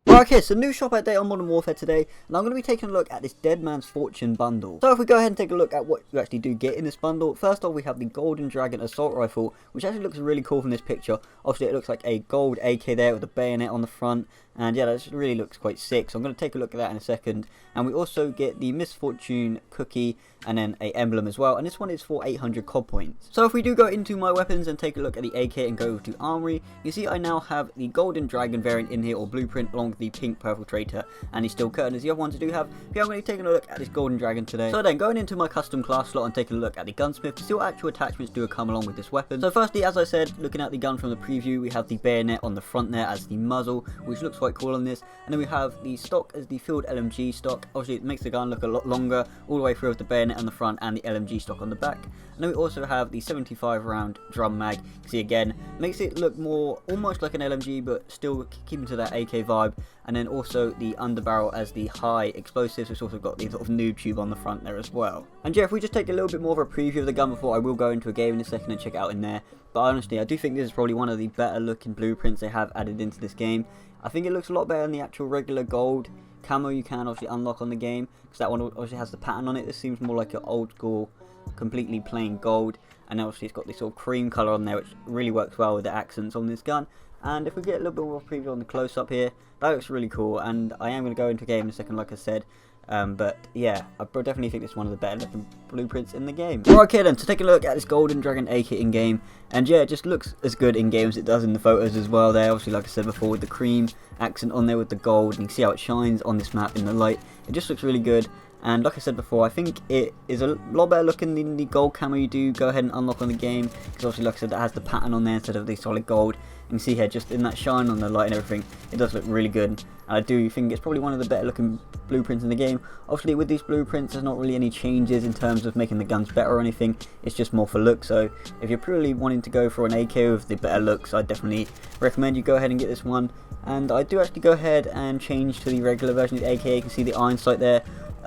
Okay, so new shop update on Modern Warfare today, and I'm going to be taking a look at this Dead Man's Fortune bundle. So if we go ahead and take a look at what you actually do get in this bundle, first off we have the Golden Dragon Assault Rifle, which actually looks really cool from this picture. Obviously it looks like a gold AK there with a bayonet on the front, and yeah, that really looks quite sick, so I'm going to take a look at that in a second. And we also get the Misfortune cookie, and then a emblem as well, and this one is for 800 COD points. So if we do go into my weapons and take a look at the AK and go to Armory, you see I now have the Golden Dragon variant in here, or blueprint, along with the pink Perpetrator and the steel curtain as the other ones I do have. But yeah, I'm going to be taking a look at this Golden Dragon today. So then going into my custom class slot and taking a look at the gunsmith, still actual attachments do come along with this weapon. So firstly, as I said, looking at the gun from the preview, we have the bayonet on the front there as the muzzle, which looks quite cool on this, and then we have the stock as the field LMG stock. Obviously it makes the gun look a lot longer all the way through with the bayonet on the front and the LMG stock on the back. And then we also have the 75 round drum mag. You see again, makes it look more almost like an LMG but still keeping to that AK vibe. And then also the underbarrel as the high explosives, it's also got the sort of noob tube on the front there as well. And yeah, if we just take a little bit more of a preview of the gun before I will go into a game in a second and check it out in there. But honestly, I do think this is probably one of the better looking blueprints they have added into this game. I think it looks a lot better than the actual regular gold camo you can obviously unlock on the game, because that one obviously has the pattern on it. This seems more like an old school, completely plain gold, and obviously it's got this sort of cream colour on there, which really works well with the accents on this gun. And if we get a little bit more preview on the close-up here, that looks really cool, and I am going to go into a game in a second like I said. But yeah, I definitely think this is one of the better looking blueprints in the game. Okay then, to take a look at this Golden Dragon AK in game, and yeah, it just looks as good in game as it does in the photos as well there. Obviously, like I said before, with the cream accent on there with the gold, and you can see how it shines on this map in the light. It just looks really good. And like I said before, I think it is a lot better looking than the gold camo you do go ahead and unlock on the game, because obviously like I said, that has the pattern on there instead of the solid gold. You can see here, just in that shine on the light and everything, it does look really good. And I do think it's probably one of the better looking blueprints in the game. Obviously with these blueprints, there's not really any changes in terms of making the guns better or anything. It's just more for look. So if you're purely wanting to go for an AK with the better looks, I definitely recommend you go ahead and get this one. And I do actually go ahead and change to the regular version of the AK. You can see the iron sight there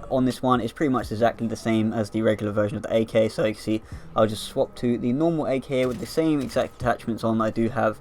on this one is pretty much exactly the same as the regular version of the AK. So you can see I'll just swap to the normal AK with the same exact attachments on that I do have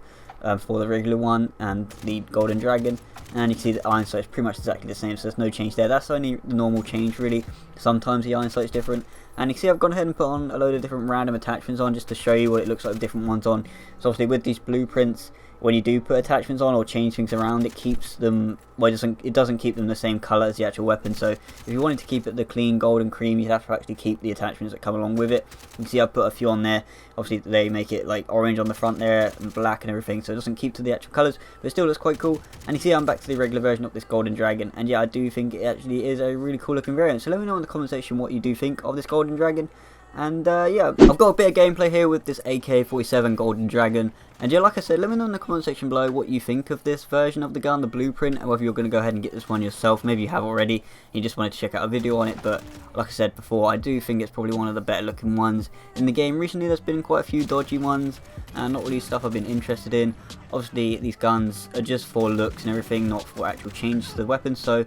for the regular one and the Golden Dragon, and you can see the iron sight is pretty much exactly the same, so there's no change there. That's only the normal change really. Sometimes the iron sight is different, and you can see I've gone ahead and put on a load of different random attachments on just to show you what it looks like with different ones on. So obviously with these blueprints, when you do put attachments on or change things around, it keeps them, well, it doesn't keep them the same colour as the actual weapon. So if you wanted to keep it the clean gold and cream, you'd have to actually keep the attachments that come along with it. You can see I've put a few on there. Obviously they make it like orange on the front there and black and everything, so it doesn't keep to the actual colours, but it still looks quite cool. And you see I'm back to the regular version of this Golden Dragon, and yeah, I do think it actually is a really cool looking variant. So let me know in the comment section what you do think of this Golden Dragon. And yeah, I've got a bit of gameplay here with this AK-47 Golden Dragon. And yeah, like I said, let me know in the comment section below what you think of this version of the gun, the blueprint, and whether you're going to go ahead and get this one yourself. Maybe you have already, you just wanted to check out a video on it. But like I said before, I do think it's probably one of the better looking ones in the game. Recently there's been quite a few dodgy ones, and not really stuff I've been interested in. Obviously these guns are just for looks and everything, not for actual changes to the weapon, so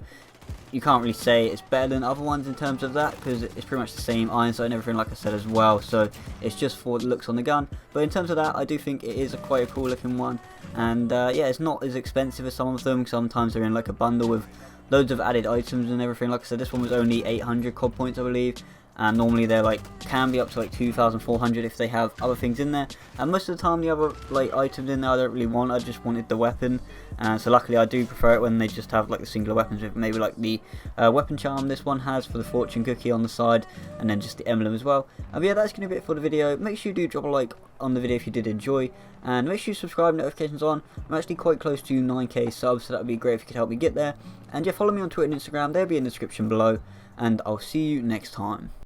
you can't really say it's better than other ones in terms of that, because it's pretty much the same iron sight and everything like I said as well, so it's just for the looks on the gun. But in terms of that, I do think it is quite a cool looking one, and yeah, it's not as expensive as some of them. Sometimes they're in like a bundle with loads of added items and everything. Like I said, this one was only 800 COD points I believe, and normally they're like, can be up to like 2,400 if they have other things in there. And most of the time the other like items in there I don't really want, I just wanted the weapon. So luckily I do prefer it when they just have like the singular weapons, with maybe like the weapon charm this one has for the fortune cookie on the side, and then just the emblem as well. But yeah, that's going to be it for the video. Make sure you do drop a like on the video if you did enjoy, and make sure you subscribe, notifications on. I'm actually quite close to 9k subs, so that would be great if you could help me get there. And yeah, follow me on Twitter and Instagram, they'll be in the description below, and I'll see you next time.